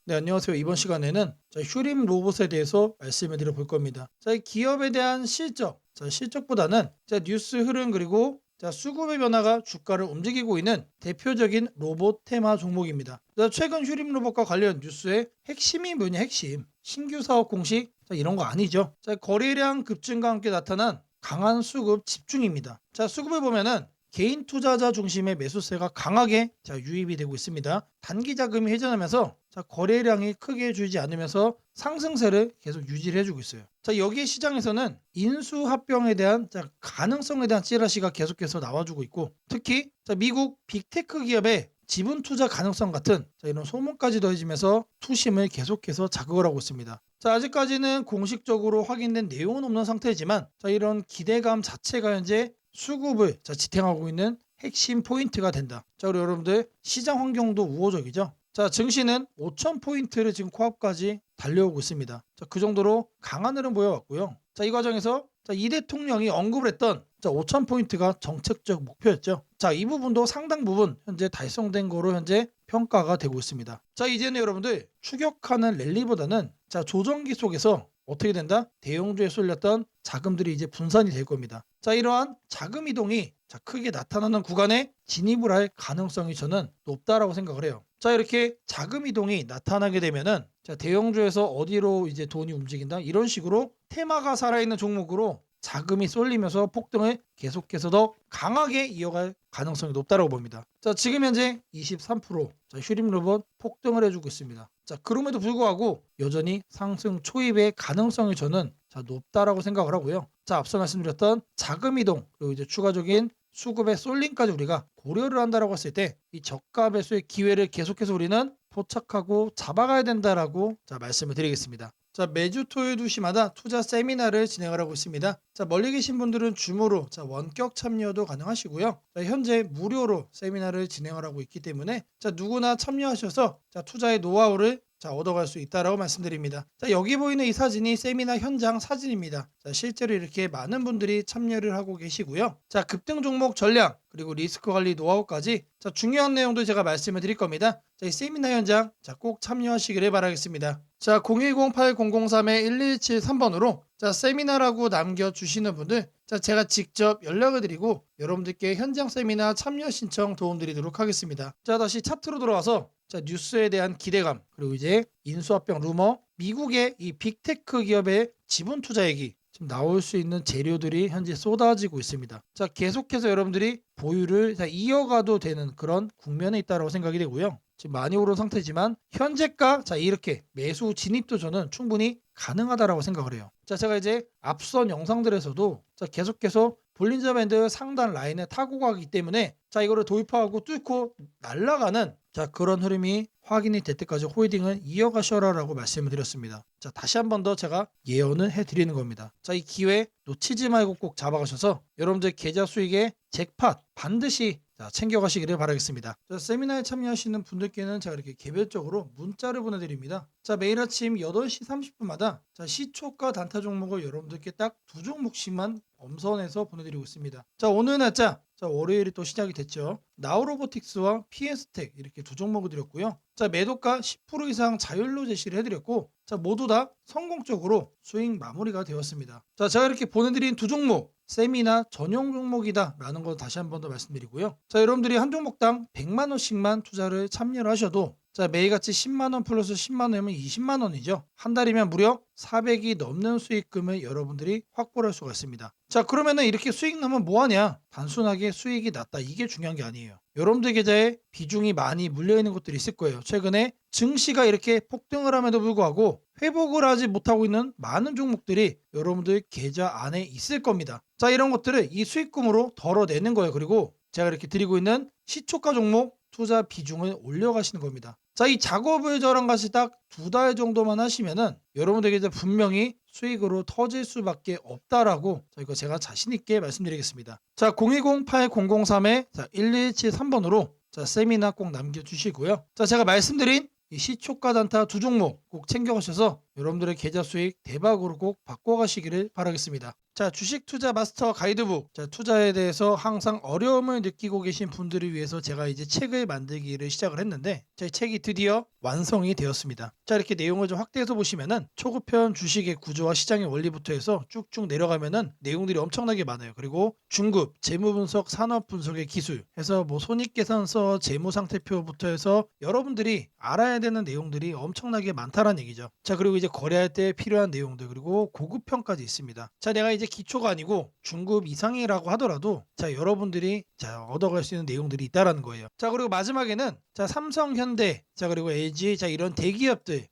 네, 안녕하세요. 이번 시간에는 휴림 로봇에 대해서 말씀을 드려볼 겁니다. 이 기업에 대한 실적, 실적보다는 뉴스 흐름 그리고 수급의 변화가 주가를 움직이고 있는 대표적인 로봇 테마 종목입니다. 최근 휴림 로봇과 관련 뉴스의 핵심이 뭐냐, 핵심. 신규 사업 공식, 이런 거 아니죠. 거래량 급증과 함께 나타난 강한 수급 집중입니다. 수급을 보면은 개인 투자자 중심의 매수세가 강하게 유입이 되고 있습니다. 단기 자금이 회전하면서 거래량이 크게 줄지 않으면서 상승세를 계속 유지를 해주고 있어요. 여기 시장에서는 인수합병에 대한 가능성에 대한 찌라시가 계속해서 나와주고 있고, 특히 미국 빅테크 기업의 지분 투자 가능성 같은 이런 소문까지 더해지면서 투심을 계속해서 자극을 하고 있습니다. 아직까지는 공식적으로 확인된 내용은 없는 상태지만 이런 기대감 자체가 현재 수급을 지탱하고 있는 핵심 포인트가 된다. 그리고 여러분들 시장 환경도 우호적이죠. 증시는 5,000포인트를 지금 코앞까지 달려오고 있습니다. 그 정도로 강한 흐름 보여왔고요. 이 과정에서 이 대통령이 언급을 했던 5,000포인트가 정책적 목표였죠. 이 부분도 상당 부분 현재 달성된 거로 현재 평가가 되고 있습니다. 이제는 여러분들 추격하는 랠리보다는 조정기 속에서 어떻게 된다? 대형주에 쏠렸던 자금들이 이제 분산이 될 겁니다. 이러한 자금 이동이 크게 나타나는 구간에 진입을 할 가능성이 저는 높다라고 생각을 해요. 이렇게 자금 이동이 나타나게 되면은 대형주에서 어디로 이제 돈이 움직인다? 이런 식으로 테마가 살아있는 종목으로 자금이 쏠리면서 폭등을 계속해서 더 강하게 이어갈 가능성이 높다고 봅니다. 지금 현재 23% 휴림 로봇 폭등을 해주고 있습니다. 그럼에도 불구하고 여전히 상승 초입의 가능성이 저는 높다라고 생각을 하고요. 앞서 말씀드렸던 자금 이동 그리고 이제 추가적인 수급의 쏠림까지 우리가 고려를 한다라고 했을 때 이 저가 매수의 기회를 계속해서 우리는 포착하고 잡아가야 된다라고 말씀을 드리겠습니다. 매주 토요일 2시마다 투자 세미나를 진행을 하고 있습니다. 멀리 계신 분들은 줌으로 원격 참여도 가능하시고요. 현재 무료로 세미나를 진행을 하고 있기 때문에 누구나 참여하셔서 투자의 노하우를 얻어갈 수 있다라고 말씀드립니다. 여기 보이는 이 사진이 세미나 현장 사진입니다. 실제로 이렇게 많은 분들이 참여를 하고 계시고요. 급등 종목 전략 그리고 리스크 관리 노하우까지 중요한 내용도 제가 말씀을 드릴 겁니다. 이 세미나 현장 꼭 참여하시기를 바라겠습니다. 010-8003-1173번으로 세미나라고 남겨주시는 분들 제가 직접 연락을 드리고 여러분들께 현장 세미나 참여 신청 도움드리도록 하겠습니다. 다시 차트로 돌아와서 뉴스에 대한 기대감 그리고 이제 인수합병 루머 미국의 이 빅테크 기업의 지분 투자 얘기 지금 나올 수 있는 재료들이 현재 쏟아지고 있습니다. 계속해서 여러분들이 보유를 이어가도 되는 그런 국면에 있다고 생각이 되고요. 지금 많이 오른 상태지만 현재가 이렇게 매수 진입도 저는 충분히 가능하다라고 생각을 해요. 제가 이제 앞선 영상들에서도 계속해서 볼린저 밴드 상단 라인에 타고 가기 때문에 이거를 도입하고 뚫고 날아가는 그런 흐름이 확인이 될 때까지 홀딩을 이어가셔라라고 말씀을 드렸습니다. 다시 한 번 더 제가 예언을 해드리는 겁니다. 이 기회 놓치지 말고 꼭 잡아가셔서 여러분들 계좌 수익의 잭팟 반드시 챙겨가시기를 바라겠습니다. 세미나에 참여하시는 분들께는 제가 이렇게 개별적으로 문자를 보내드립니다. 매일 아침 8시 30분마다 시초가 단타 종목을 여러분들께 딱 2종목씩만 엄선해서 보내드리고 있습니다. 오늘 날짜 월요일이 또 시작이 됐죠. 나우로보틱스와 PS텍 이렇게 2종목을 드렸고요. 매도가 10% 이상 자율로 제시를 해드렸고 모두 다 성공적으로 수익 마무리가 되었습니다. 제가 이렇게 보내드린 2종목 세미나 전용 종목이다 라는 거 다시 한 번 더 말씀드리고요. 여러분들이 한 종목당 100만원씩만 투자를 참여를 하셔도 매일같이 10만원 플러스 10만원이면 20만원이죠. 한 달이면 무려 400이 넘는 수익금을 여러분들이 확보할 수가 있습니다. 그러면은 이렇게 수익 나면 뭐하냐? 단순하게 수익이 났다 이게 중요한 게 아니에요. 여러분들 계좌에 비중이 많이 물려있는 것들이 있을 거예요. 최근에 증시가 이렇게 폭등을 함에도 불구하고 회복을 하지 못하고 있는 많은 종목들이 여러분들 계좌 안에 있을 겁니다. 이런 것들을 이 수익금으로 덜어내는 거예요. 그리고 제가 이렇게 드리고 있는 시초가 종목 투자 비중을 올려가시는 겁니다. 이 작업을 저랑 같이 딱 2달 정도만 하시면은 여러분들에게 이제 분명히 수익으로 터질 수밖에 없다라고 이거 제가 자신 있게 말씀드리겠습니다. 010-8003-1173번으로 세미나 꼭 남겨주시고요. 제가 말씀드린 이 시초가 단타 2종목 꼭 챙겨가셔서 여러분들의 계좌 수익 대박으로 꼭 바꿔가시기를 바라겠습니다. 자, 주식 투자 마스터 가이드북. 자, 투자에 대해서 항상 어려움을 느끼고 계신 분들을 위해서 제가 이제 책을 만들기를 시작을 했는데, 제 책이 드디어 완성이 되었습니다. 자, 이렇게 내용을 좀 확대해서 보시면은 초급편 주식의 구조와 시장의 원리부터 해서 쭉쭉 내려가면은 내용들이 엄청나게 많아요. 그리고 중급, 재무 분석, 산업 분석의 기술 해서 뭐 손익계산서, 재무 상태표부터 해서 여러분들이 알아야 되는 내용들이 엄청나게 많다라는 얘기죠. 자, 그리고 이제 거래할 때 필요한 내용들, 그리고 고급편까지 있습니다. 자, 내가 이제 기초가 아니고 중급 이상이라고 하더라도 자, 여러분들이 자, 얻어갈 수 있는 내용들이 있다라는 거예요. 자, 그리고 마지막에는 자, 삼성, 현대, 자, 그리고 LG, 자, 이런 대기업들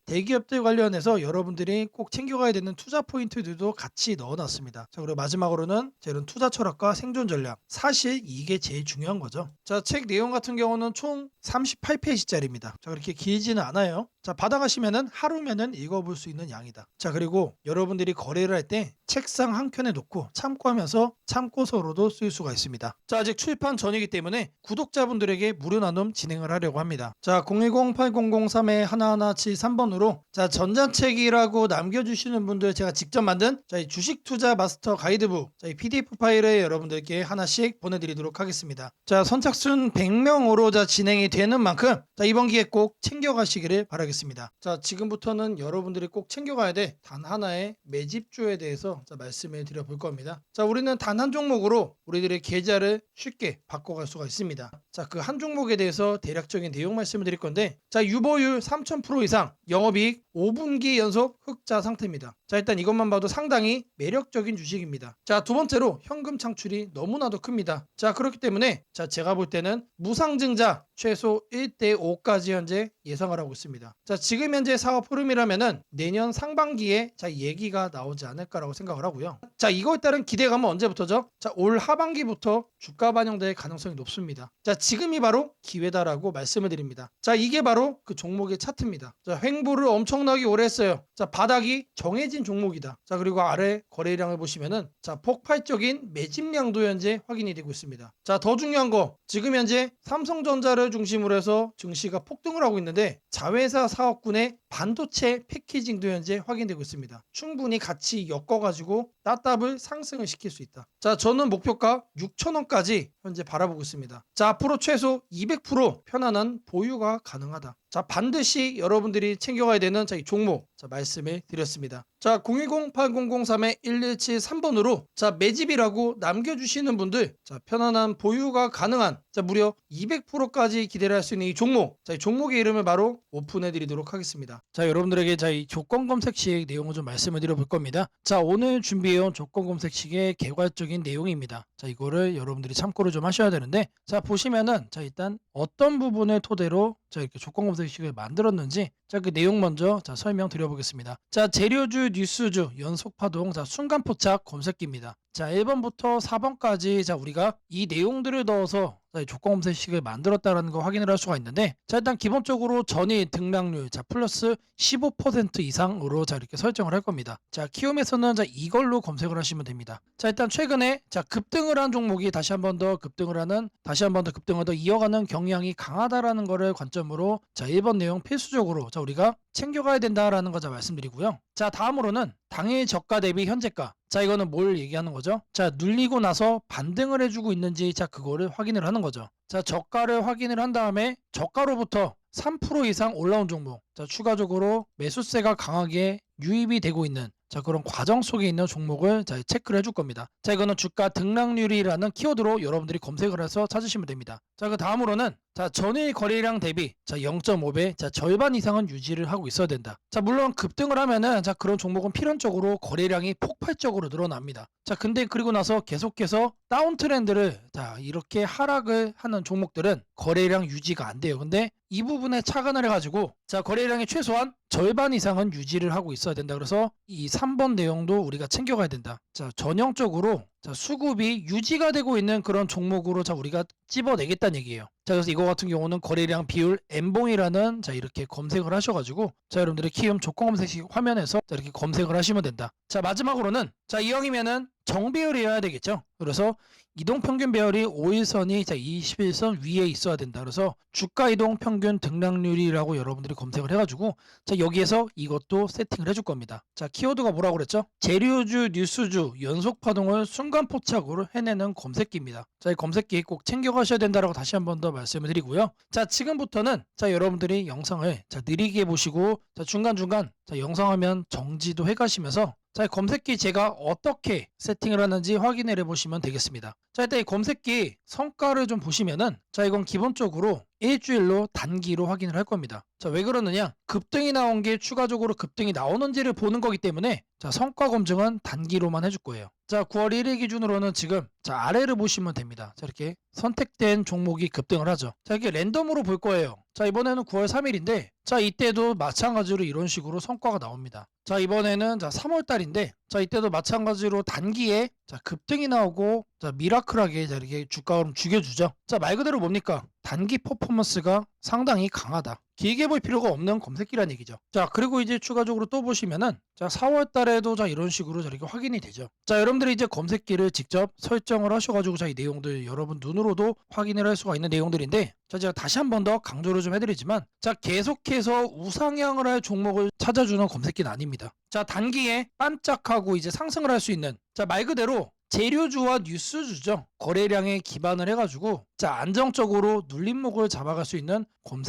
관련해서 여러분들이 꼭 챙겨가야 되는 투자 포인트들도 같이 넣어놨습니다. 자, 그리고 마지막으로는 자, 이런 투자 철학과 생존 전략. 사실 이게 제일 중요한 거죠. 자, 책 내용 같은 경우는 총 38페이지짜리입니다. 자, 그렇게 길지는 않아요. 자, 받아가시면은 하루면은 읽어볼 수 있는 양이다. 자, 그리고 여러분들이 거래를 할 때 책상 한 켠에 놓고 참고하면서 참고서로도 쓸 수가 있습니다. 자, 아직 출판 전이기 때문에 구독자분들에게 무료 나눔 진행을 하려고 합니다. 자, 010-8003-1173번으로 자, 전자책이라고 남겨주시는 분들 제가 직접 만든 자, 이 주식 투자 마스터 가이드북 자, 이 PDF 파일을 여러분들께 하나씩 보내드리도록 하겠습니다. 자, 선착순 100명으로 자, 진행이 되는 만큼 자, 이번 기회 꼭 챙겨가시기를 바라겠습니다. 자, 지금부터는 여러분들이 꼭 챙겨가야 돼 단 하나의 매집주에 대해서 자, 말씀을 드려볼 겁니다. 자, 우리는 단 한 종목으로 우리들의 계좌를 쉽게 바꿔갈 수가 있습니다. 자, 그 한 종목에 대해서 대략적인 내용 말씀을 드릴 건데, 자, 유보율 3000% 이상, 영업이익 5분기 연속 흑자 상태입니다. 자, 일단 이것만 봐도 상당히 매력적인 주식입니다. 자, 두 번째로 현금 창출이 너무나도 큽니다. 자, 그렇기 때문에 자, 제가 볼 때는 무상증자 최소 1대5까지 현재 예상을 하고 있습니다. 자, 지금 현재 사업 흐름이라면은 내년 상반기에 자, 얘기가 나오지 않을까라고 생각을 하고요. 자, 이거에 따른 기대감은 언제부터죠? 자, 올 하반기부터 주가 반영될 가능성이 높습니다. 자, 지금이 바로 기회다라고 말씀을 드립니다. 자, 이게 바로 그 종목의 차트입니다. 자, 횡보를 엄청나게 오래 했어요. 자, 바닥이 정해진 종목이다. 자, 그리고 아래 거래량을 보시면은 자, 폭발적인 매집량도 현재 확인이 되고 있습니다. 자, 더 중요한 거 지금 현재 삼성전자를 중심으로 해서 증시가 폭등을 하고 있는데 자회사 사업군의 반도체 패키징도 현재 확인되고 있습니다. 충분히 같이 엮어가지고 따답을 상승을 시킬 수 있다. 자, 저는 목표가 6,000원까지 현재 바라보고 있습니다. 자, 앞으로 최소 200% 편안한 보유가 가능하다. 자, 반드시 여러분들이 챙겨가야 되는 자, 이 종목 자, 말씀을 드렸습니다. 자, 010-8003-1173번으로 자, 매집이라고 남겨주시는 분들 자, 편안한 보유가 가능한 자, 무려 200%까지 기대를 할 수 있는 이 종목 자, 이 종목의 이름을 바로 오픈해 드리도록 하겠습니다. 자, 여러분들에게 자, 이 조건 검색식 내용을 좀 말씀을 드려볼 겁니다. 자, 오늘 준비해온 조건 검색식의 개괄적인 내용입니다. 자, 이거를 여러분들이 참고를 좀 하셔야 되는데 자, 보시면은 자, 일단 어떤 부분을 토대로 자, 이렇게 조건 검색식을 만들었는지 자, 그 내용 먼저 자, 설명드려보겠습니다. 자, 재료주, 뉴스주, 연속파동, 자, 순간포착 검색기입니다. 자, 1번부터 4번까지 자, 우리가 이 내용들을 넣어서 자, 조건 검색식을 만들었다는 거 확인을 할 수가 있는데 자, 일단 기본적으로 전일 등락률 자, 플러스 15% 이상으로 자, 이렇게 설정을 할 겁니다. 자, 키움에서는 자, 이걸로 검색을 하시면 됩니다. 자, 일단 최근에 자, 급등을 한 종목이 다시 한 번 더 급등을 더 이어가는 경향이 강하다라는 거를 관점으로 자, 1번 내용 필수적으로 자, 우리가 챙겨가야 된다라는 거 자, 말씀드리고요. 자, 다음으로는 당일 저가 대비 현재가 자, 이거는 뭘 얘기하는 거죠? 자, 눌리고 나서 반등을 해주고 있는지 자, 그거를 확인을 하는 거죠. 자, 저가를 확인을 한 다음에 저가로부터 3% 이상 올라온 종목 자, 추가적으로 매수세가 강하게 유입이 되고 있는 자, 그런 과정 속에 있는 종목을 자, 체크를 해줄 겁니다. 자, 이거는 주가 등락률이라는 키워드로 여러분들이 검색을 해서 찾으시면 됩니다. 자, 그 다음으로는 자, 전일 거래량 대비 자, 0.5배 자, 절반 이상은 유지를 하고 있어야 된다. 자, 물론 급등을 하면은 자, 그런 종목은 필연적으로 거래량이 폭발적으로 늘어납니다. 자, 근데 그리고 나서 계속해서 다운 트렌드를 자, 이렇게 하락을 하는 종목들은 거래량 유지가 안 돼요. 근데 이 부분에 착안을 해가지고 자, 거래량의 최소한 절반 이상은 유지를 하고 있어야 된다. 그래서 이 3번 내용도 우리가 챙겨가야 된다. 자, 전형적으로 자, 수급이 유지가 되고 있는 그런 종목으로 자, 우리가 찝어내겠다는 얘기예요. 자, 그래서 이거 같은 경우는 거래량 비율 N봉이라는 자, 이렇게 검색을 하셔가지고 자, 여러분들의 키움 조건 검색식 화면에서 자, 이렇게 검색을 하시면 된다. 자, 마지막으로는 자, 이왕이면은 정배열이어야 되겠죠. 그래서 이동 평균 배열이 5일선이 21선 위에 있어야 된다. 그래서 주가 이동 평균 등락률이라고 여러분들이 검색을 해가지고 자 여기에서 이것도 세팅을 해줄 겁니다. 자 키워드가 뭐라고 그랬죠? 재료주, 뉴스주 연속 파동을 순간 포착으로 해내는 검색기입니다. 자 이 검색기 꼭 챙겨가셔야 된다라고 다시 한 번 더 말씀을 드리고요. 자 지금부터는 자 여러분들이 영상을 자 느리게 보시고 자 중간중간 자 영상 화면 정지도 해가시면서 자, 검색기 제가 어떻게 세팅을 하는지 확인을 해보시면 되겠습니다. 자, 일단 이 검색기 성과를 좀 보시면은 자, 이건 기본적으로 일주일로 단기로 확인을 할 겁니다. 자, 왜 그러느냐? 급등이 나온 게 추가적으로 급등이 나오는지를 보는 거기 때문에 자, 성과 검증은 단기로만 해줄 거예요. 자, 9월 1일 기준으로는 지금 자, 아래를 보시면 됩니다. 자, 이렇게 선택된 종목이 급등을 하죠. 자, 이렇게 랜덤으로 볼 거예요. 자, 이번에는 9월 3일인데 자, 이때도 마찬가지로 이런 식으로 성과가 나옵니다. 자, 이번에는 자, 3월 달인데 자, 이때도 마찬가지로 단기에 자, 급등이 나오고 자, 미라클하게 자, 이렇게 주가를 죽여주죠. 자, 말 그대로 뭡니까? 단기 퍼포먼스가 상당히 강하다. 길게 볼 필요가 없는 검색기란 얘기죠. 자, 그리고 이제 추가적으로 또 보시면은 자, 4월 달에도 자, 이런 식으로 자, 이렇게 확인이 되죠. 자, 여러분들이 이제 검색기를 직접 설정을 하셔가지고 자, 이 내용들 여러분 눈으로도 확인을 할 수가 있는 내용들인데 자, 제가 다시 한 번 더 강조를 좀 해드리지만 자, 계속해서 우상향을 할 종목을 찾아주는 검색기는 아닙니다. 자, 단기에 반짝하고 이제 상승을 할 수 있는 자, 말 그대로 재료주와 뉴스주죠. 거래량에 기반을 해가지고 자 안정적으로 눌림목을 잡아갈 수 있는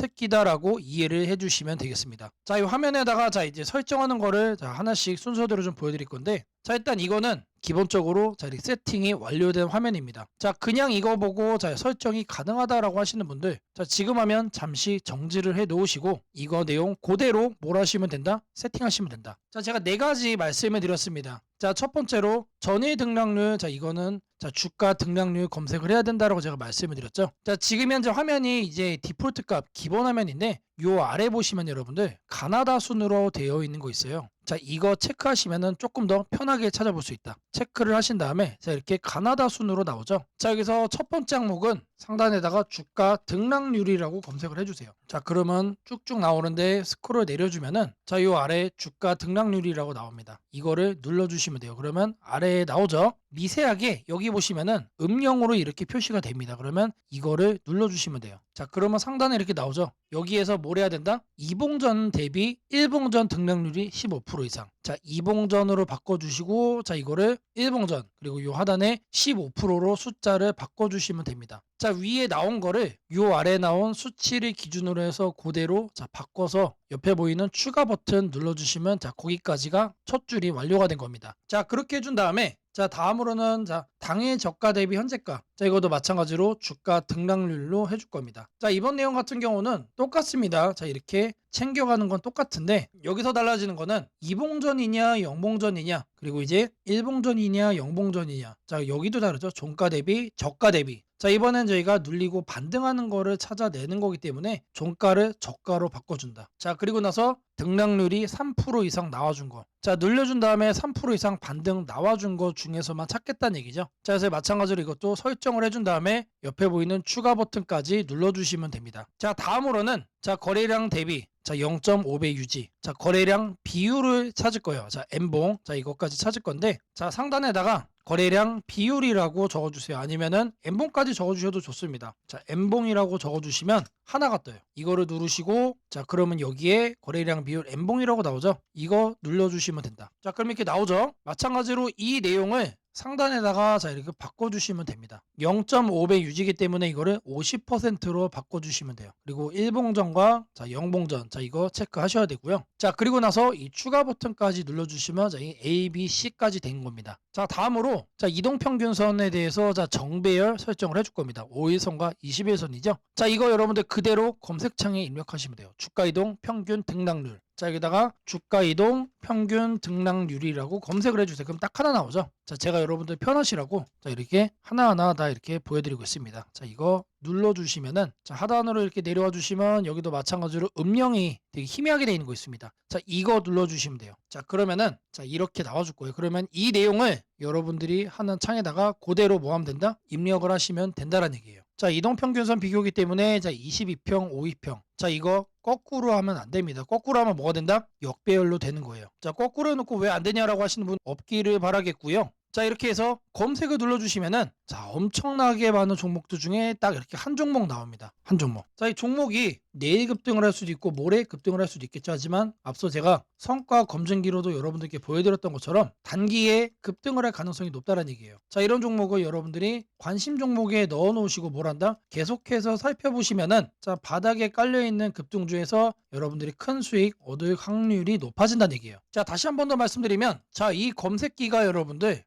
검색기다라고 이해를 해주시면 되겠습니다. 자, 이 화면에다가 자 이제 설정하는 거를 자 하나씩 순서대로 좀 보여드릴 건데 자 일단 이거는 기본적으로 자 이렇게 세팅이 완료된 화면입니다. 자 그냥 이거 보고 자 설정이 가능하다라고 하시는 분들 자 지금 하면 잠시 정지를 해 놓으시고 이거 내용 그대로 뭘 하시면 된다? 세팅하시면 된다. 자 제가 네 가지 말씀을 드렸습니다. 자 첫 번째로 전일 등락률 자 이거는 자 주가 등락률 검색을 해야 된다라고 제가 말씀을 드렸죠. 자 지금 현재 화면이 이제 디폴트 값 기본 화면인데 요 아래 보시면 여러분들 가나다 순으로 되어 있는 거 있어요. 자 이거 체크하시면은 조금 더 편하게 찾아볼 수 있다. 체크를 하신 다음에 자 이렇게 가나다 순으로 나오죠. 자 여기서 첫 번째 항목은 상단에다가 주가 등락률이라고 검색을 해주세요. 자 그러면 쭉쭉 나오는데 스크롤 내려주면은 자 요 아래 주가 등락률이라고 나옵니다. 이거를 눌러주시면 돼요. 그러면 아래에 나오죠. 미세하게 여기 보시면은 음영으로 이렇게 표시가 됩니다. 그러면 이거를 눌러주시면 돼요. 자 그러면 상단에 이렇게 나오죠. 여기에서 뭘 해야 된다? 이봉전 대비 일봉전 등락률이 15% 이상. 자 이봉전으로 바꿔주시고 자 이거를 일봉전 그리고 요 하단에 15%로 숫자를 바꿔주시면 됩니다. 자 위에 나온 거를 요 아래 나온 수치를 기준으로 해서 그대로 자 바꿔서 옆에 보이는 추가 버튼 눌러주시면 자 거기까지가 첫 줄이 완료가 된 겁니다. 자 그렇게 해준 다음에 자 다음으로는 자 당일 저가 대비 현재가 자 이것도 마찬가지로 주가 등락률로 해줄 겁니다. 자 이번 내용 같은 경우는 똑같습니다. 자 이렇게 챙겨가는 건 똑같은데 여기서 달라지는 거는 이봉전이냐 영봉전이냐 그리고 이제 일봉전이냐 영봉전이냐 자 여기도 다르죠. 종가 대비 저가 대비 자 이번엔 저희가 눌리고 반등하는 거를 찾아내는 거기 때문에 종가를 저가로 바꿔준다. 자 그리고 나서 등락률이 3% 이상 나와준 거. 자 눌려준 다음에 3% 이상 반등 나와준 거 중에서만 찾겠다는 얘기죠. 자 그래서 마찬가지로 이것도 설정을 해준 다음에 옆에 보이는 추가 버튼까지 눌러주시면 됩니다. 자 다음으로는 자 거래량 대비 자 0.5배 유지 자 거래량 비율을 찾을 거예요. 자 N봉 자 이것까지 찾을 건데 자 상단에다가 거래량 비율이라고 적어주세요. 아니면은 N봉까지 적어주셔도 좋습니다. 자 N봉이라고 적어주시면 하나가 떠요. 이거를 누르시고 자 그러면 여기에 거래량 비율 N봉이라고 나오죠. 이거 눌러주시면 된다. 자 그럼 이렇게 나오죠. 마찬가지로 이 내용을 상단에다가 자 이렇게 바꿔주시면 됩니다. 0.5배 유지기 때문에 이거를 50%로 바꿔주시면 돼요. 그리고 일봉전과 자 영봉전 자 이거 체크하셔야 되고요. 자 그리고 나서 이 추가 버튼까지 눌러주시면 자 이 A, B, C까지 된 겁니다. 자 다음으로 자 이동평균선에 대해서 자 정배열 설정을 해줄 겁니다. 5일선과 20일선이죠. 자 이거 여러분들 그대로 검색창에 입력하시면 돼요. 주가이동 평균 등락률 자 여기다가 주가이동 평균 등락률이라고 검색을 해주세요. 그럼 딱 하나 나오죠. 자 제가 여러분들 편하시라고 자 이렇게 하나하나 다 이렇게 보여드리고 있습니다. 자 이거 눌러주시면은 자 하단으로 이렇게 내려와 주시면 여기도 마찬가지로 음영이 되게 희미하게 되어 있는 거 있습니다. 자 이거 눌러주시면 돼요. 자 그러면은 자 이렇게 나와줄 거예요. 그러면 이 내용을 여러분들이 하는 창에다가 그대로 뭐 하면 된다? 입력을 하시면 된다라는 얘기예요. 자 이동평균선 비교기 때문에 자 22평 52평 자 이거 거꾸로 하면 안 됩니다. 거꾸로 하면 뭐가 된다? 역배열로 되는 거예요. 자 거꾸로 해놓고 왜 안 되냐라고 하시는 분 없기를 바라겠고요. 자, 이렇게 해서 검색을 눌러주시면은 자, 엄청나게 많은 종목들 중에 딱 이렇게 한 종목 나옵니다. 한 종목. 자, 이 종목이 내일 급등을 할 수도 있고 모레 급등을 할 수도 있겠죠. 하지만 앞서 제가 성과 검증기로도 여러분들께 보여드렸던 것처럼 단기에 급등을 할 가능성이 높다는 얘기예요. 자, 이런 종목을 여러분들이 관심 종목에 넣어 놓으시고 뭘 한다? 계속해서 살펴보시면은 자, 바닥에 깔려있는 급등주에서 여러분들이 큰 수익 얻을 확률이 높아진다는 얘기예요. 자, 다시 한 번 더 말씀드리면 자, 이 검색기가 여러분들의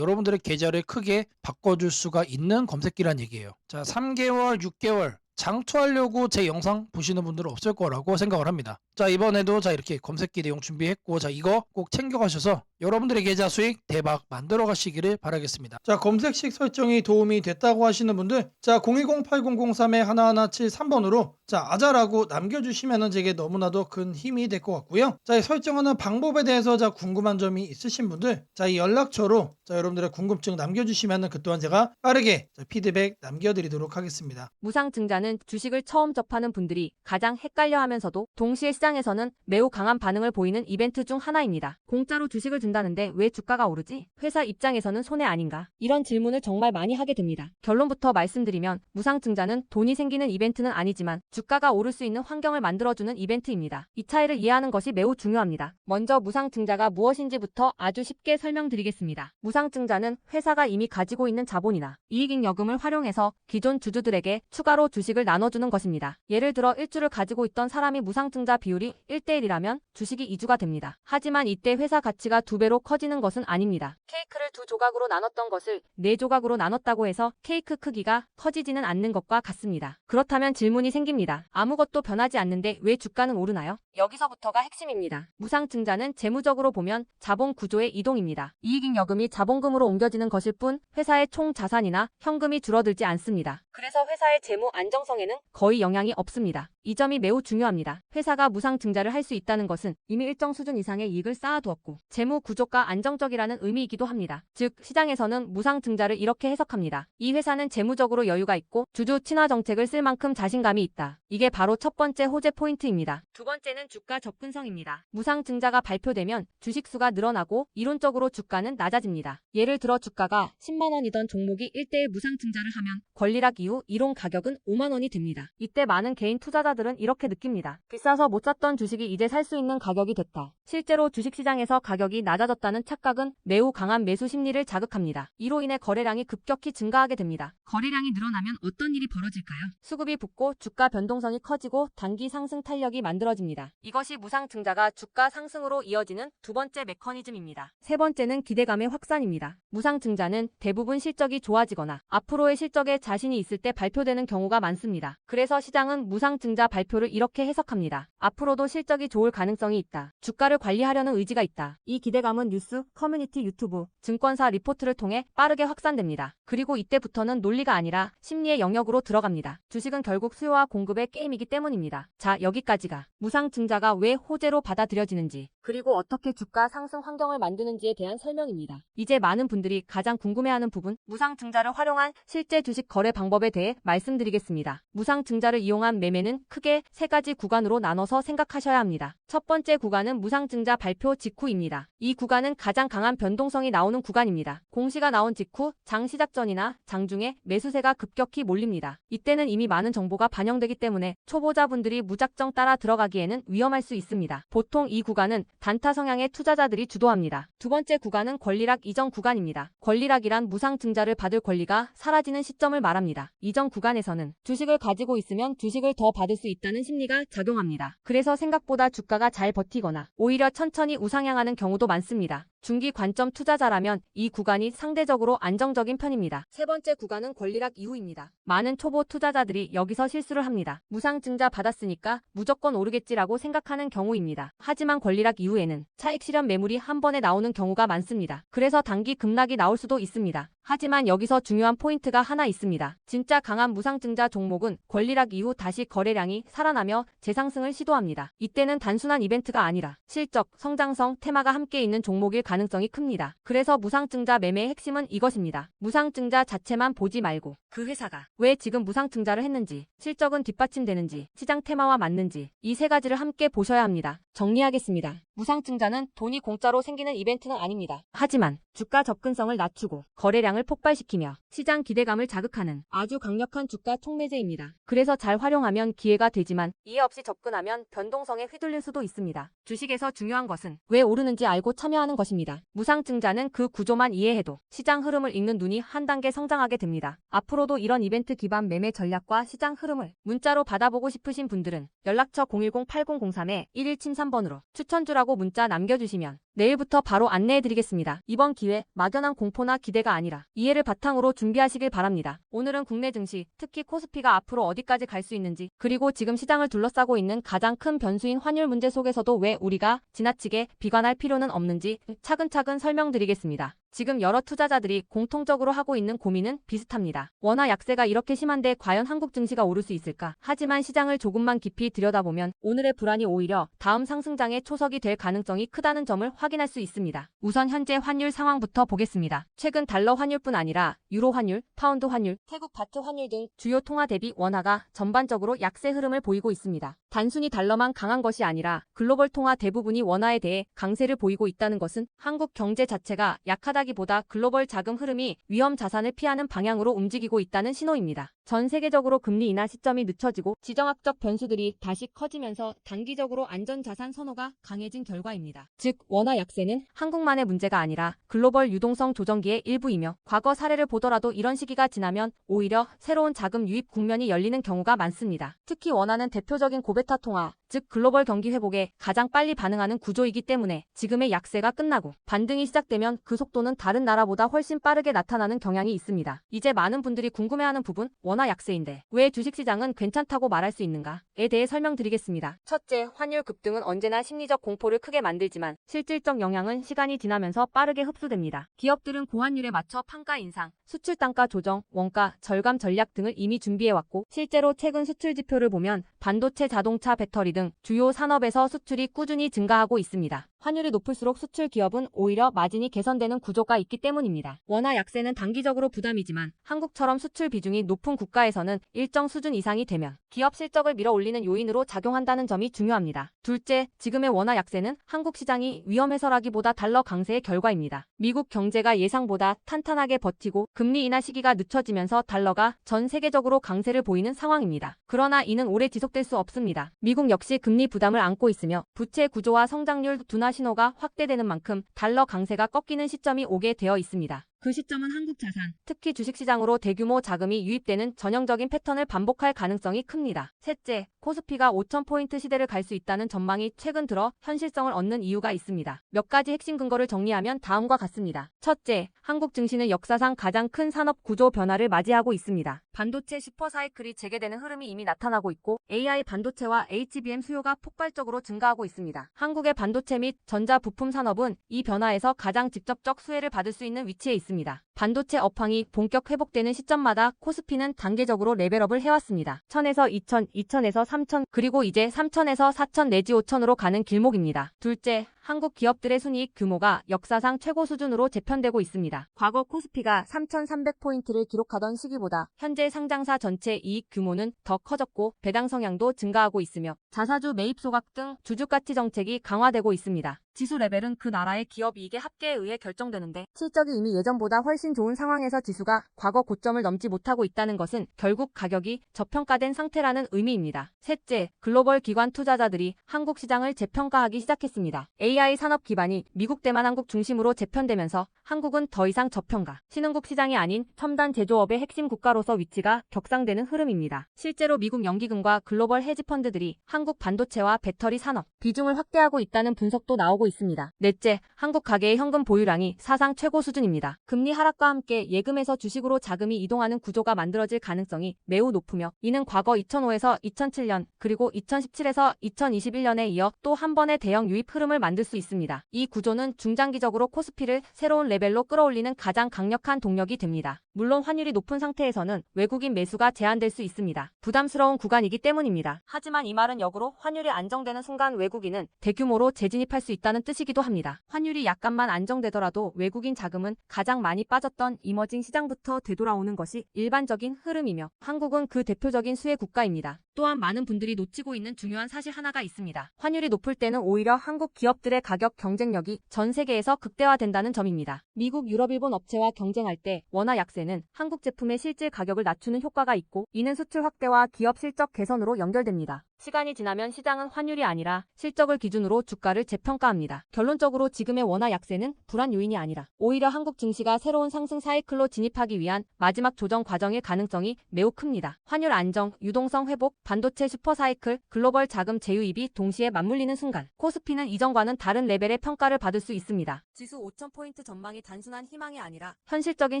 계좌를 크게 바꿔줄 수가 있는 검색기란 얘기예요. 자, 3개월, 6개월 장투하려고 제 영상 보시는 분들은 없을 거라고 생각을 합니다. 자, 이번에도 자, 이렇게 검색기 내용 준비했고 자, 이거 꼭 챙겨가셔서 여러분들의 계좌 수익 대박 만들어 가시기를 바라겠습니다. 자, 검색식 설정이 도움이 됐다고 하시는 분들 자, 010-8003-1173번으로 자, 아자라고 남겨주시면 제게 너무나도 큰 힘이 될 것 같고요. 자, 이 설정하는 방법에 대해서 자, 궁금한 점이 있으신 분들 자, 이 연락처로 자, 여러분들의 궁금증 남겨주시면 그 또한 제가 빠르게 자, 피드백 남겨드리도록 하겠습니다. 무상증자는 주식을 처음 접하는 분들이 가장 헷갈려하면서도 동시에 시장에서는 매우 강한 반응을 보이는 이벤트 중 하나입니다. 공짜로 주식을 준다는데 왜 주가가 오르지? 회사 입장에서는 손해 아닌가? 이런 질문을 정말 많이 하게 됩니다. 결론부터 말씀드리면 무상증자는 돈이 생기는 이벤트는 아니지만 주가가 오를 수 있는 환경을 만들어주는 이벤트입니다. 이 차이를 이해하는 것이 매우 중요합니다. 먼저 무상증자가 무엇인지부터 아주 쉽게 설명드리겠습니다. 무상증자는 회사가 이미 가지고 있는 자본이나 이익잉여금을 활용해서 기존 주주들에게 추가로 주식을 나눠주는 것입니다. 예를 들어 1주를 가지고 있던 사람이 무상증자 비율이 1대1이라면 주식이 2주가 됩니다. 하지만 이때 회사 가치가 2배로 커지는 것은 아닙니다. 케이크를 2조각으로 나눴던 것을 4조각으로 나눴다고 해서 케이크 크기가 커지지는 않는 것과 같습니다. 그렇다면 질문이 생깁니다. 아무것도 변하지 않는데 왜 주가는 오르나요? 여기서부터가 핵심입니다. 무상증자는 재무적으로 보면 자본 구조의 이동입니다. 이익잉여금이 자본금으로 옮겨지는 것일 뿐 회사의 총 자산이나 현금이 줄어들지 않습니다. 그래서 회사의 재무 안정성에는 거의 영향이 없습니다. 이 점이 매우 중요합니다. 회사가 무상증자를 할 수 있다는 것은 이미 일정 수준 이상의 이익을 쌓아두었고 재무 구조가 안정적이라는 의미이기도 합니다. 즉 시장에서는 무상증자를 이렇게 해석합니다. 이 회사는 재무적으로 여유가 있고 주주 친화 정책을 쓸 만큼 자신감이 있다. 이게 바로 첫 번째 호재 포인트입니다. 두 번째는 주가 접근성입니다. 무상증자가 발표되면 주식수가 늘어나고 이론적으로 주가는 낮아집니다. 예를 들어 주가가 10만 원이던 종목이 1대1 무상증자를 하면 권리락 이후 이론 가격은 5만 원이 됩니다. 이때 많은 개인 투자자들은 이렇게 느낍니다. 비싸서 못 샀던 주식이 이제 살 수 있는 가격이 됐다. 실제로 주식시장에서 가격이 낮아졌다는 착각은 매우 강한 매수 심리를 자극합니다. 이로 인해 거래량이 급격히 증가하게 됩니다. 거래량이 늘어나면 어떤 일이 벌어질까요? 수급이 붙고 주가 변동성이 커지고 단기 상승 탄력이 만들어집니다. 이것이 무상증자가 주가 상승으로 이어지는 두 번째 메커니즘입니다. 세 번째는 기대감의 확산입니다. 무상증자는 대부분 실적이 좋아지거나 앞으로의 실적에 자신이 있을 때 발표되는 경우가 많습니다. 그래서 시장은 무상증자 발표를 이렇게 해석합니다. 앞으로도 실적이 좋을 가능성이 있다. 주가를 관리하려는 의지가 있다. 이 기대감은 뉴스, 커뮤니티, 유튜브, 증권사 리포트를 통해 빠르게 확산됩니다. 그리고 이때부터는 논리가 아니라 심리의 영역으로 들어갑니다. 주식은 결국 수요와 공급의 게임이기 때문입니다. 자, 여기까지가 무상증자가 왜 호재로 받아들여지는지 그리고 어떻게 주가 상승 환경을 만드는지에 대한 설명입니다. 이제 많은 분들이 가장 궁금해하는 부분, 무상증자를 활용한 실제 주식 거래 방법에 대해 말씀드리겠습니다. 무상증자를 이용한 매매는 크게 세 가지 구간으로 나눠서 생각하셔야 합니다. 첫 번째 구간은 무상증자 발표 직후입니다. 이 구간은 가장 강한 변동성이 나오는 구간입니다. 공시가 나온 직후 장 시작 전이나 장중에 매수세가 급격히 몰립니다. 이때는 이미 많은 정보가 반영되기 때문에 초보자분들이 무작정 따라 들어가기에는 위험할 수 있습니다. 보통 이 구간은 단타 성향의 투자자들이 주도합니다. 두 번째 구간은 권리락 이전 구간입니다. 권리락이란 무상증자를 받을 권리가 사라지는 시점을 말합니다. 이전 구간에서는 주식을 가지고 있으면 주식을 더 받을 수 있다는 심리가 작용합니다. 그래서 생각보다 주가가 잘 버티거나 오히려 천천히 우상향하는 경우도 많습니다. 중기 관점 투자자라면 이 구간이 상대적으로 안정적인 편입니다. 세 번째 구간은 권리락 이후입니다. 많은 초보 투자자들이 여기서 실수를 합니다. 무상증자 받았으니까 무조건 오르겠지라고 생각하는 경우입니다. 하지만 권리락 이후에는 차익 실현 매물이 한 번에 나오는 경우가 많습니다. 그래서 단기 급락이 나올 수도 있습니다. 하지만 여기서 중요한 포인트가 하나 있습니다. 진짜 강한 무상증자 종목은 권리락 이후 다시 거래량이 살아나며 재상승을 시도합니다. 이때는 단순한 이벤트가 아니라 실적, 성장성, 테마가 함께 있는 종목일 가능성이 큽니다. 그래서 무상증자 매매의 핵심은 이것입니다. 무상증자 자체만 보지 말고 그 회사가 왜 지금 무상증자를 했는지, 실적은 뒷받침되는지, 시장 테마와 맞는지 이 세 가지를 함께 보셔야 합니다. 정리하겠습니다. 무상증자는 돈이 공짜로 생기는 이벤트는 아닙니다. 하지만 주가 접근성을 낮추고 거래량을 폭발시키며 시장 기대감을 자극하는 아주 강력한 주가 촉매제입니다. 그래서 잘 활용하면 기회가 되지만 이해 없이 접근하면 변동성에 휘둘릴 수도 있습니다. 주식에서 중요한 것은 왜 오르는지 알고 참여하는 것입니다. 무상증자는 그 구조만 이해해도 시장 흐름을 읽는 눈이 한 단계 성장하게 됩니다. 앞으로도 이런 이벤트 기반 매매 전략과 시장 흐름을 문자로 받아보고 싶으신 분들은 연락처 010-8003-1173번으로 추천주라고 문자 남겨주시면 내일부터 바로 안내해드리겠습니다. 이번 기회 막연한 공포나 기대가 아니라 이해를 바탕으로 준비하시길 바랍니다. 오늘은 국내 증시, 특히 코스피가 앞으로 어디까지 갈 수 있는지, 그리고 지금 시장을 둘러싸고 있는 가장 큰 변수인 환율 문제 속에서도 왜 우리가 지나치게 비관할 필요는 없는지 차근차근 설명드리겠습니다. 지금 여러 투자자들이 공통적으로 하고 있는 고민은 비슷합니다. 원화 약세가 이렇게 심한데 과연 한국 증시가 오를 수 있을까? 하지만 시장을 조금만 깊이 들여다보면 오늘의 불안이 오히려 다음 상승장의 초석이 될 가능성이 크다는 점을 확인할 수 있습니다. 우선 현재 환율 상황부터 보겠습니다. 최근 달러 환율뿐 아니라 유로 환율, 파운드 환율, 태국 바트 환율 등 주요 통화 대비 원화가 전반적으로 약세 흐름을 보이고 있습니다. 단순히 달러만 강한 것이 아니라 글로벌 통화 대부분이 원화에 대해 강세를 보이고 있다는 것은 한국 경제 자체가 약하다기보다 글로벌 자금 흐름이 위험 자산을 피하는 방향으로 움직이고 있다는 신호입니다. 전 세계적으로 금리 인하 시점이 늦춰지고 지정학적 변수들이 다시 커지면서 단기적으로 안전자산 선호가 강해진 결과입니다. 즉 원화 약세는 한국만의 문제가 아니라 글로벌 유동성 조정기의 일부이며 과거 사례를 보더라도 이런 시기가 지나면 오히려 새로운 자금 유입 국면이 열리는 경우가 많습니다. 특히 원화는 대표적인 고베타 통화, 즉 글로벌 경기 회복에 가장 빨리 반응하는 구조이기 때문에 지금의 약세가 끝나고 반등이 시작되면 그 속도는 다른 나라보다 훨씬 빠르게 나타나는 경향이 있습니다. 이제 많은 분들이 궁금해하는 부분, 원화 약세인데 왜 주식시장은 괜찮다고 말할 수 있는가에 대해 설명드리겠습니다. 첫째, 환율 급등은 언제나 심리적 공포를 크게 만들지만 실질적 영향은 시간이 지나면서 빠르게 흡수됩니다. 기업들은 고환율에 맞춰 판가 인상, 수출 단가 조정, 원가 절감 전략 등을 이미 준비해왔고 실제로 최근 수출 지표를 보면 반도체, 자동차, 배터리 등 주요 산업에서 수출이 꾸준히 증가하고 있습니다. 환율이 높을수록 수출 기업은 오히려 마진이 개선되는 구조가 있기 때문입니다. 원화 약세는 단기적으로 부담이지만 한국처럼 수출 비중이 높은 국가에서는 일정 수준 이상이 되면 기업 실적을 밀어올리는 요인으로 작용한다는 점이 중요합니다. 둘째, 지금의 원화 약세는 한국 시장이 위험해서라기보다 달러 강세의 결과입니다. 미국 경제가 예상보다 탄탄하게 버티고 금리 인하 시기가 늦춰지면서 달러가 전 세계적으로 강세를 보이는 상황입니다. 그러나 이는 오래 지속될 수 없습니다. 미국 역시 금리 부담을 안고 있으며 부채 구조와 성장률 둔화 신호가 확대되는 만큼 달러 강세가 꺾이는 시점이 오게 되어 있습니다. 그 시점은 한국 자산, 특히 주식시장으로 대규모 자금이 유입되는 전형적인 패턴을 반복할 가능성이 큽니다. 셋째, 코스피가 5,000포인트 시대를 갈 수 있다는 전망이 최근 들어 현실성을 얻는 이유가 있습니다. 몇 가지 핵심 근거를 정리하면 다음과 같습니다. 첫째, 한국 증시는 역사상 가장 큰 산업 구조 변화를 맞이하고 있습니다. 반도체 슈퍼사이클이 재개되는 흐름이 이미 나타나고 있고 AI 반도체와 HBM 수요가 폭발적으로 증가하고 있습니다. 한국의 반도체 및 전자 부품 산업은 이 변화에서 가장 직접적 수혜를 받을 수 있는 위치에 있습니다. 반도체 업황이 본격 회복되는 시점마다 코스피는 단계적으로 레벨업을 해왔습니다. 1000에서 2000, 2000에서 3000, 그리고 이제 3000에서 4000 내지 5000으로 가는 길목입니다. 둘째, 한국 기업들의 순이익 규모가 역사상 최고 수준으로 재편되고 있습니다. 과거 코스피가 3,300포인트를 기록하던 시기보다 현재 상장사 전체 이익 규모는 더 커졌고 배당 성향도 증가하고 있으며 자사주 매입 소각 등 주주가치 정책이 강화되고 있습니다. 지수 레벨은 그 나라의 기업 이익의 합계에 의해 결정되는데 실적이 이미 예전보다 훨씬 좋은 상황에서 지수가 과거 고점을 넘지 못하고 있다는 것은 결국 가격이 저평가된 상태라는 의미입니다. 셋째, 글로벌 기관 투자자들이 한국 시장을 재평가하기 시작했습니다. AI 산업 기반이 미국 대만 한국 중심으로 재편되면서 한국은 더 이상 저평가, 신흥국 시장이 아닌 첨단 제조업의 핵심 국가로서 위치가 격상되는 흐름입니다. 실제로 미국 연기금과 글로벌 헤지펀드들이 한국 반도체와 배터리 산업 비중을 확대하고 있다는 분석도 나오고 있습니다. 넷째, 한국 가계의 현금 보유량이 사상 최고 수준입니다. 금리 하락과 함께 예금에서 주식으로 자금이 이동하는 구조가 만들어질 가능성이 매우 높으며 이는 과거 2005에서 2007년 그리고 2017에서 2021년에 이어 또 한 번의 대형 유입 흐름을 만들 수 있습니다. 이 구조는 중장기적으로 코스피를 새로운 레벨로 끌어올리는 가장 강력한 동력이 됩니다. 물론 환율이 높은 상태에서는 외국인 매수가 제한될 수 있습니다. 부담스러운 구간이기 때문입니다. 하지만 이 말은 역으로 환율이 안정되는 순간 외국인은 대규모로 재진입할 수 있다는 뜻이기도 합니다. 환율이 약간만 안정되더라도 외국인 자금은 가장 많이 빠졌던 이머징 시장부터 되돌아오는 것이 일반적인 흐름이며 한국은 그 대표적인 수혜 국가입니다. 또한 많은 분들이 놓치고 있는 중요한 사실 하나가 있습니다. 환율이 높을 때는 오히려 한국 기업들의 기업들의 가격 경쟁력이 전 세계에서 극대화된다는 점입니다. 미국, 유럽, 일본 업체와 경쟁할 때 원화 약세는 한국 제품의 실질 가격을 낮추는 효과가 있고 이는 수출 확대와 기업 실적 개선으로 연결됩니다. 시간이 지나면 시장은 환율이 아니라 실적을 기준으로 주가를 재평가합니다. 결론적으로 지금의 원화 약세는 불안 요인이 아니라 오히려 한국 증시가 새로운 상승 사이클로 진입하기 위한 마지막 조정 과정일 가능성이 매우 큽니다. 환율 안정, 유동성 회복, 반도체 슈퍼 사이클, 글로벌 자금 제휴입이 동시에 맞물리는 순간 코스피는 이전과는 다른 레벨의 평가를 받을 수 있습니다. 지수 5,000포인트 전망이 단순한 희망이 아니라 현실적인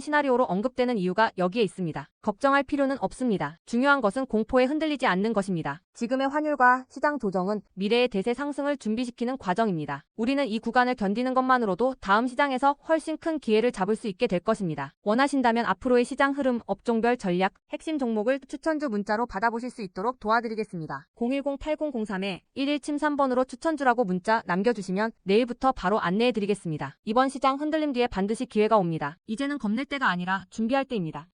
시나리오로 언급되는 이유가 여기에 있습니다. 걱정할 필요는 없습니다. 중요한 것은 공포에 흔들리지 않는 것입니다. 지금의 환율과 시장 조정은 미래의 대세 상승을 준비시키는 과정입니다. 우리는 이 구간을 견디는 것만으로도 다음 시장에서 훨씬 큰 기회를 잡을 수 있게 될 것입니다. 원하신다면 앞으로의 시장 흐름, 업종별 전략, 핵심 종목을 추천주 문자로 받아보실 수 있도록 도와드리겠습니다. 010-8003-1173번으로 추천주라고 문자 남겨주시면 내일부터 바로 안내해드리겠습니다. 이번 시장 흔들림 뒤에 반드시 기회가 옵니다. 이제는 겁낼 때가 아니라 준비할 때입니다.